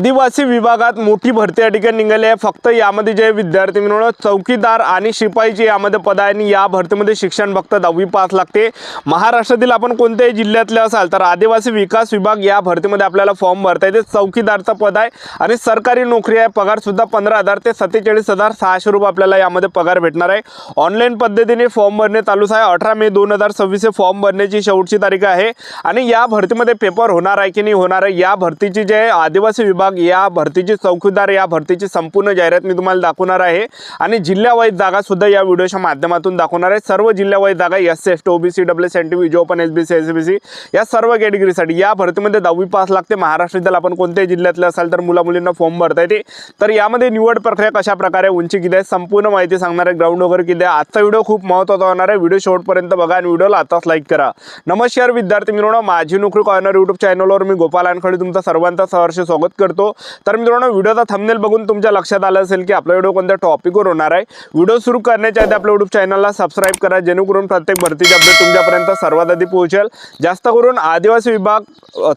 आदिवासी विभागात मोठी भरती या ठिकाणी निघाली आहे। फक्त यामध्ये जे विद्यार्थी मिळून चौकीदार आणि शिपाईचे यामध्ये पद आहे आणि या भरतीमध्ये शिक्षण फक्त 10वी पास लागते। महाराष्ट्रातील आपण कोणत्याही जिल्ह्यातले असाल तर आदिवासी विकास विभाग या भरतीमध्ये आपल्याला फॉर्म भरता येते। चौकीदारचा पद आहे आणि सरकारी नोकरी आहे। पगार सुद्धा 15,000 ते 47,600 रुपये आपल्याला यामध्ये पगार भेटणार आहे। ऑनलाईन पद्धतीने फॉर्म भरणे चालू आहे। 18 मे 2026 फॉर्म भरण्याची शेवटची तारीख आहे आणि या भरतीमध्ये पेपर होणार आहे की नाही होणार आहे, या भरतीची जे आदिवासी विभाग या भरतीची चौकीदार या भरतीची संपूर्ण जाहिरात मी तुम्हाला दाखवणार आहे आणि जिल्हावाईज जागा सुद्धा या व्हिडिओच्या माध्यमातून दाखवणार आहे। सर्व जिल्हावाईज जागा एससी एसटी ओबीसी डब्ल्यूएसएनटी विजो ओपन एसबीसी एसबीसी या सर्व कॅटेगरीसाठी या भरतीमध्ये 10वी पास लागते। महाराष्ट्रातील आपण कोणत्याही जिल्ह्यातले असाल तर मुला मुलींना फॉर्म भरता येते। तर यामध्ये निवड प्रक्रिया कशा प्रकारे, उंची किती आहे, संपूर्ण माहिती सांगणार आहे। ग्राउंड वगैरे किती आहे। आजचा व्हिडिओ खूप महत्त्वाचा होणार आहे। व्हिडिओ शेवटपर्यंत बघा आणि व्हिडिओला आताच लाईक करा। नमस्कार विद्यार्थी मित्रांनो, माझी नोकरी कॉर्नर यूट्यूब चॅनलवर मी गोपाल अनखडे तुमचं सर्वांचं सहर्ष स्वागत करतो। तर मित्रांनो, व्हिडिओचा थंबनेल बघून तुमच्या लक्षात आलं असेल की आपला व्हिडिओ कोणत्या टॉपिकवर होणार आहे। व्हिडिओ सुरू करण्याच्या आधी आपल्या यूट्यूब चॅनलला सबस्क्राइब करा, जेणेकरून प्रत्येक भरतीचे अपडेट तुमच्यापर्यंत सर्वात आधी पोहोचेल। जास्त करून आदिवासी विभाग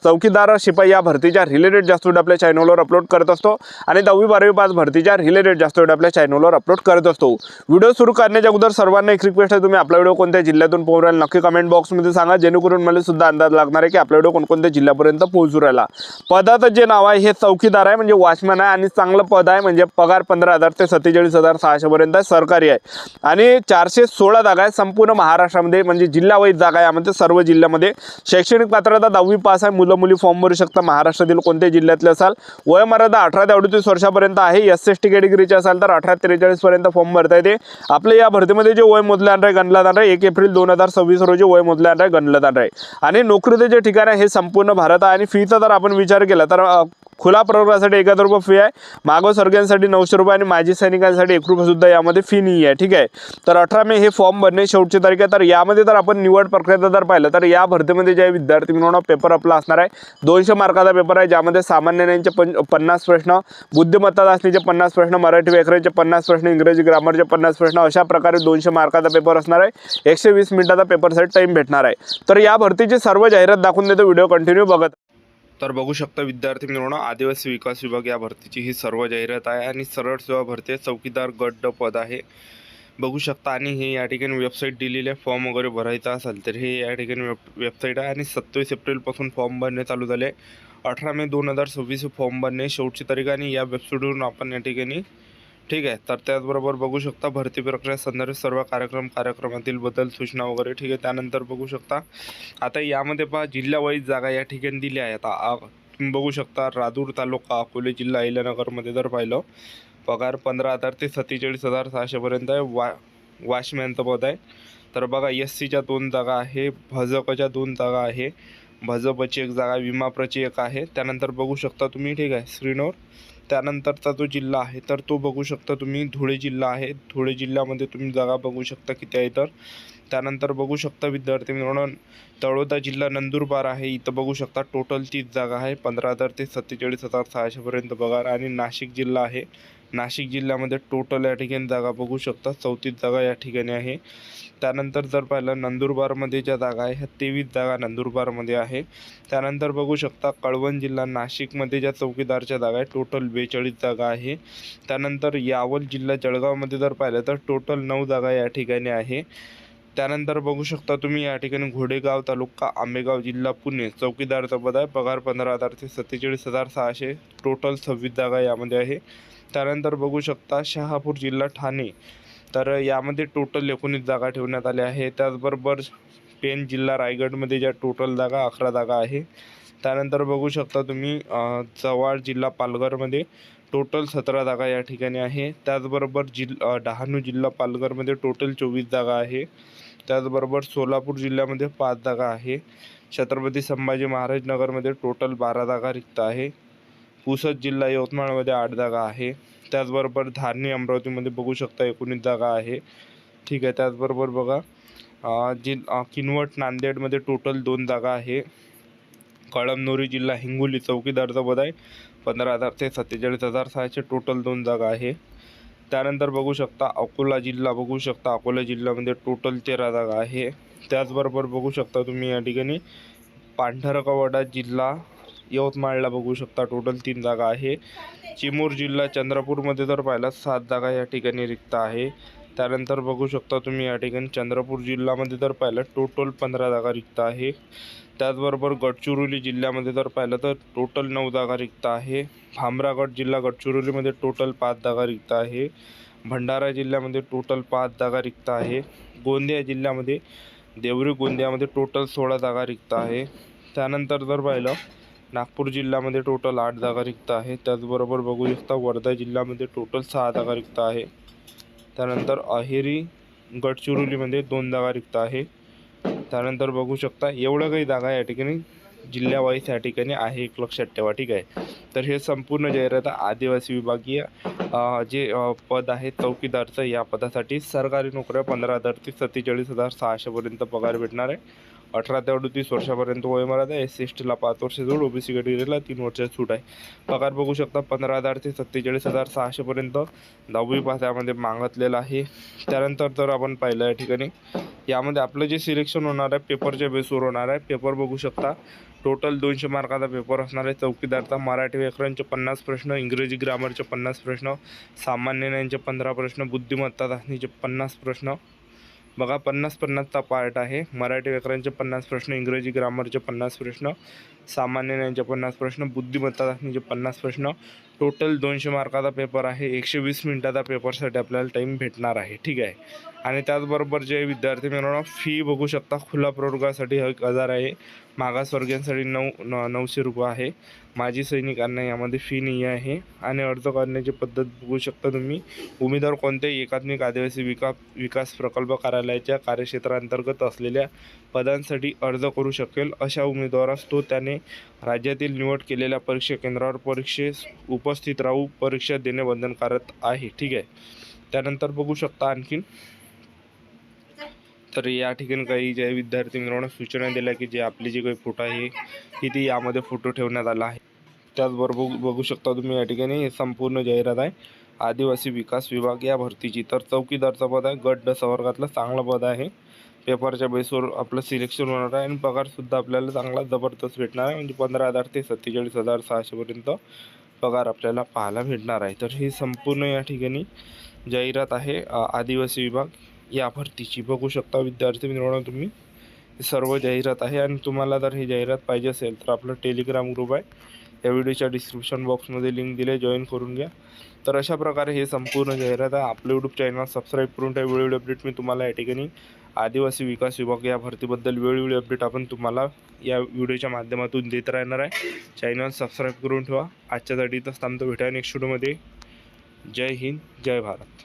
चौकीदार शिपाई या भरतीच्या रिलेटेड जास्त व्हिडिओ आपल्या चॅनलवर अपलोड करत असतो आणि 10वी 12वी पास भरतीच्या रिलेटेड जास्त व्हिडिओ आपल्या चॅनलवर अपलोड करत असतो। व्हिडिओ सुरू करण्याच्या अगोदर सर्वांना एक रिक्वेस्ट आहे, तुम्ही आपला व्हिडिओ कोणत्या जिल्ह्यातून पोहोचू राहिला नक्की कमेंट बॉक्समध्ये सांगा, जेणेकरून मला सुद्धा अंदाज लागणार आहे की आपला व्हिडिओ कोणकोणत्या जिल्ह्यापर्यंत पोहोचू राहिला। पदाचं जे नाव आहे हे चौकीदार आहे, म्हणजे वॉचमॅन आहे आणि चांगलं पद आहे, म्हणजे पगार 15,000 ते 47,600 पर्यंत सरकारी आहे आणि 416 जागा आहे संपूर्ण महाराष्ट्रामध्ये, म्हणजे जिल्हावाईज जागा आहे यामध्ये सर्व जिल्ह्यामध्ये। शैक्षणिक पात्रता 10वी पास आहे। मुलं मुली फॉर्म भरू शकता महाराष्ट्रातील कोणत्याही जिल्ह्यातले असाल। वयोमर्यादा 18 ते 38 वर्षापर्यंत आहे। एससी एसटी कॅटेगरीचे असाल तर 18 ते 43 पर्यंत फॉर्म भरता येते। आपल्या या भरतीमध्ये जे वय मोजले जाणार आहे गणला जाणार आहे 1 एप्रिल 2026 रोजी वय मोजले जाणार आहे गणलं जाणार आहे आणि नोकरीचे जे ठिकाण आहे हे संपूर्ण भारत आहे। आणि फीचा जर आपण विचार केला तर खुला प्रवर्गासाठी 1000 रुपये फी आहे, मागासवर्गीयांसाठी 900 रुपये आणि माजी सैनिकांसाठी 1 रुपये सुद्धा यामध्ये फी नाही आहे। ठीक आहे, तर 18 मे हे फॉर्म भरणे शेवटची तारीख आहे। तर यामध्ये जर आपण निवड प्रक्रिया जर पाहिलं तर या भरतीमध्ये जे विद्यार्थी मिळवणं पेपर आपला असणार आहे 200 मार्काचा पेपर आहे, ज्यामध्ये सामान्य ज्ञानाचे 50 प्रश्न, बुद्धिमत्ता चाचणीचे 50 प्रश्न, मराठी व्याकरणाचे 50 प्रश्न, इंग्रजी ग्रामरचे 50 प्रश्न, अशा प्रकारे 200 मार्काचा पेपर असणार आहे। 120 मिनिटाचा पेपरसाठी टाइम भेटणार आहे। तर या भरतीची सर्व जाहिरात दाखवून देतो, व्हिडिओ कंटिन्यू बघत। तर बघू शकता विद्यार्थी मित्रांनो, आदिवासी विकास विभाग या भरतीची ही सर्व जाहिरात आहे आणि सरळ सेवा भरती आहे। चौकीदार गट पद आहे बघू शकता आणि हे या ठिकाणी वेबसाईट दिलेली आहे। फॉर्म वगैरे भरायचा असेल तर हे या ठिकाणी वेबसाईट आहे आणि 27 एप्रिलपासून फॉर्म भरणे चालू झाले। 18 मे 2026 फॉर्म भरणे शेवटची तारीख आणि या वेबसाईटवरून आपण या ठिकाणी ठीक आहे। तर त्याचबरोबर बघू शकता भरती प्रक्रिया संदर्भित सर्व कार्यक्रमातील बदल सूचना वगैरे ठीक आहे। त्यानंतर बघू शकता आता यामध्ये पहा जिल्हावाईज जागा या ठिकाणी दिल्या आहेत। तुम्ही बघू शकता राजूर तालुका अकोले जिल्हा अहिल्यानगरमध्ये जर पाहिलं पगार 15,000 ते 47,600 पर्यंत आहे। वॉचमॅनचं पद आहे। तर बघा एससीच्या 2 जागा आहे, भाजपच्या 2 जागा आहे, भाजपची 1 जागा, विमाप्रची 1 आहे। त्यानंतर बघू शकता तुम्ही ठीक आहे श्रीनगर। त्यानंतरचा जो जिल्हा आहे तर तो बघू शकता तुम्ही धुळे जिल्हा आहे। धुळे जिल्ह्यामध्ये तुम्ही जागा बघू शकता किती आहे। तर त्यानंतर बघू शकता विद्यार्थी मित्रांनो तळोदा जिल्हा नंदुरबार आहे, इथं बघू शकता टोटल 30 जागा आहे, 15,000 ते 47,600 पर्यंत पगार। आणि नाशिक जिल्हा आहे, नाशिक जिल्ह्यामध्ये टोटल या ठिकाणी जागा बघू शकता 34 जागा या ठिकाणी आहे। त्यानंतर जर पाहिलं नंदुरबारमध्ये ज्या जागा आहे ह्या 23 जागा नंदुरबारमध्ये आहे। त्यानंतर बघू शकता कळवण जिल्हा नाशिकमध्ये ज्या चौकीदारच्या जागा आहे टोटल 42 जागा आहे। त्यानंतर यावल जिल्हा जळगावमध्ये जर पाहिलं तर टोटल 9 जागा या ठिकाणी आहे। त्यानंतर बघू शकता तुम्ही या ठिकाणी घोडेगाव तालुका आंबेगाव जिल्हा पुणे चौकीदारचा पद आहे, पगार 15,000 ते 47,600, टोटल 26 जागा यामध्ये आहे। त्यानंतर बघू शकता शहापूर जिल्हा ठाणे, तर यामध्ये टोटल 19 जागा ठेवण्यात आल्या आहे। त्याचबरोबर पेन जिल्हा रायगडमध्ये ज्या टोटल जागा 11 जागा आहे। त्यानंतर बघू शकता तुम्ही जव्हार जिल्हा पालघरमध्ये टोटल 17 जागा या ठिकाणी आहे। त्याचबरोबर डहाणू जिल्हा पालघरमध्ये टोटल 24 जागा आहे। त्याचबरोबर सोलापूर जिल्ह्यामध्ये 5 जागा आहे। छत्रपती संभाजी महाराज नगरमध्ये टोटल 12 जागा रिक्त आहे। पुसद जिल्हा यवतमाळमध्ये 8 जागा आहे। त्याचबरोबर धारणी अमरावतीमध्ये बघू शकता 19 जागा आहे। ठीक आहे, त्याचबरोबर बघा किनवट नांदेडमध्ये टोटल 2 जागा आहे। कळमनुरी जिल्हा हिंगोली चौकीदारचा पद आहे, 15,000 ते 47,600, टोटल 2 जागा आहे। त्यानंतर बघू शकता अकोला जिल्हा बघू शकता, अकोला जिल्ह्यामध्ये टोटल 13 जागा आहे। त्याचबरोबर बघू शकता तुम्ही या ठिकाणी पांढरकवडा जिल्हा यवतमाळला बघू शकता टोटल 3 जागा आहे. चिमूर जिल्हा चंद्रपूरमध्ये जर पाहिलं 7 जागा या ठिकाणी रिक्त आहे. त्यानंतर बघू शकता तुम्ही या ठिकाणी चंद्रपूर जिल्ह्यामध्ये जर पाहिलं टोटल 15 जागा रिक्त आहे. त्याचबरोबर गडचिरोली जिल्ह्यामध्ये जर पाहिलं तर टोटल 9 जागा रिक्त आहे. भामरागड जिल्हा गडचिरोलीमध्ये टोटल 5 जागा रिक्त आहे. भंडारा जिल्ह्यामध्ये टोटल 5 जागा रिक्त आहे. गोंदिया जिल्ह्यामध्ये देवरी गोंदियामध्ये टोटल 16 जागा रिक्त आहे. त्यानंतर जर पाहिलं नागपूर जिल्ह्यामध्ये टोटल 8 जागा रिक्त आहे. त्याचबरोबर बघू शकता वर्धा जिल्ह्यामध्ये टोटल 6 जागा रिक्त आहे. त्यानंतर अहेरी गडचिरोलीमध्ये 2 जागा रिक्त आहे. त्यानंतर बघू शकता एवढं काही जागा या ठिकाणी जिल्ह्यावाईज या ठिकाणी आहे, एक लक्षात ठेवा. ठीक आहे. तर हे संपूर्ण जाहिरात आदिवासी विभागीय जे पद आहे चौकीदारचं, या पदासाठी सरकारी नोकऱ्या 15,000 ते 47,600 पर्यंत पगार भेटणार आहे. 18 ते 38 वर्षापर्यंत वयोमर्यादा. SC/ST ला 5 वर्ष जोड, OBC कॅटेगरीला 3 वर्षाची सूट आहे. पगार बघू शकता 15,000 ते 47,600 पर्यंत 10वी पास यामध्ये मागितलेला आहे. त्यानंतर जर आपण पाहिलं या ठिकाणी यामध्ये आपलं जे सिलेक्शन होणार आहे पेपरच्या बेसवर होणार आहे. पेपर बघू शकता टोटल 200 मार्काचा पेपर असणार आहे. चौकीदारचा मराठी व्याकरणचे 50 प्रश्न, इंग्रजी ग्रामरचे 50 प्रश्न, सामान्य ज्ञानचे 15 प्रश्न, बुद्धिमत्ता चाचणीचे 50 प्रश्न. बघा 50-50चा पार्ट आहे. मराठी व्याकरणचे 50 प्रश्न, इंग्रजी ग्रामरचे 50 प्रश्न, सामान्य ज्ञानचे 50 प्रश्न, बुद्धिमत्ता चाचणीचे 50 प्रश्न. टोटल 200 मार्काचा पेपर आहे. 120 मिनिटाचा पेपरसाठी आपल्याला टाईम भेटणार आहे. ठीक आहे. आणि त्याचबरोबर जे विद्यार्थी मिळवणार फी बघू शकता खुला प्रवर्गासाठी 1,000 आहे. मागासवर्गीयांसाठी 900 रुपये आहे. माजी सैनिकांना यामध्ये फी नाही आहे. आणि अर्ज करण्याची पद्धत बघू शकता तुम्ही. उमेदवार कोणत्याही एकात्मिक आदिवासी विकास प्रकल्प कार्यालयाच्या कार्यक्षेत्रांतर्गत असलेल्या पदांसाठी अर्ज करू शकेल. अशा उमेदवारास त्याने राज्यातील निवड केलेल्या परीक्षा केंद्रावर परीक्षेस उपस्थित राहू परीक्षा देणे बंधनकारक आहे. ठीक आहे. त्यानंतर बघू शकता आणखीन तर या ठिकाणी काही जे विद्यार्थी मिळवणं सूचना दिल्या की जे आपली जी काही फोटो आहे ती यामध्ये फोटो ठेवण्यात आला आहे. त्याचबरोबर बघू शकता तुम्ही या ठिकाणी हे संपूर्ण जाहिरात आहे आदिवासी विकास विभाग या भरतीची. तर चौकीदारचं पद आहे. गट 10 वर्गातलं चांगलं पद आहे. पेपरच्या बेसवर आपलं सिलेक्शन होणार आहे आणि पगारसुद्धा आपल्याला चांगला जबरदस्त भेटणार आहे. म्हणजे 15,000 ते 47,600 पर्यंत पगार आपल्याला पाहायला भेटणार आहे. तर ही संपूर्ण या ठिकाणी जाहिरात आहे आदिवासी विभाग या भरतीची. बघू शकता विद्यार्थी मिळवणं तुम्ही सर्व जाहिरात आहे. आणि तुम्हाला जर ही जाहिरात पाहिजे असेल तर आपला टेलिग्राम ग्रुप आहे, या व्हिडिओच्या डिस्क्रिप्शन बॉक्समध्ये लिंक दिली आहे, जॉईन करून घ्या. तर अशा प्रकारे हे संपूर्ण जाहिरात आहे. आपलं यूट्यूब चॅनल सबस्क्राईब करून त्या वेळोवेळी अपडेट मी तुम्हाला या ठिकाणी आदिवासी विकास विभाग या भरतीबद्दल वेळोवेळी अपडेट आपण तुम्हाला या व्हिडिओच्या माध्यमातून देत राहणार आहे. चॅनल सबस्क्राईब करून ठेवा. आजच्यासाठी इथंच थांबतो. भेटाया नेक्स्ट व्हिडिओमध्ये. जय हिंद, जय भारत.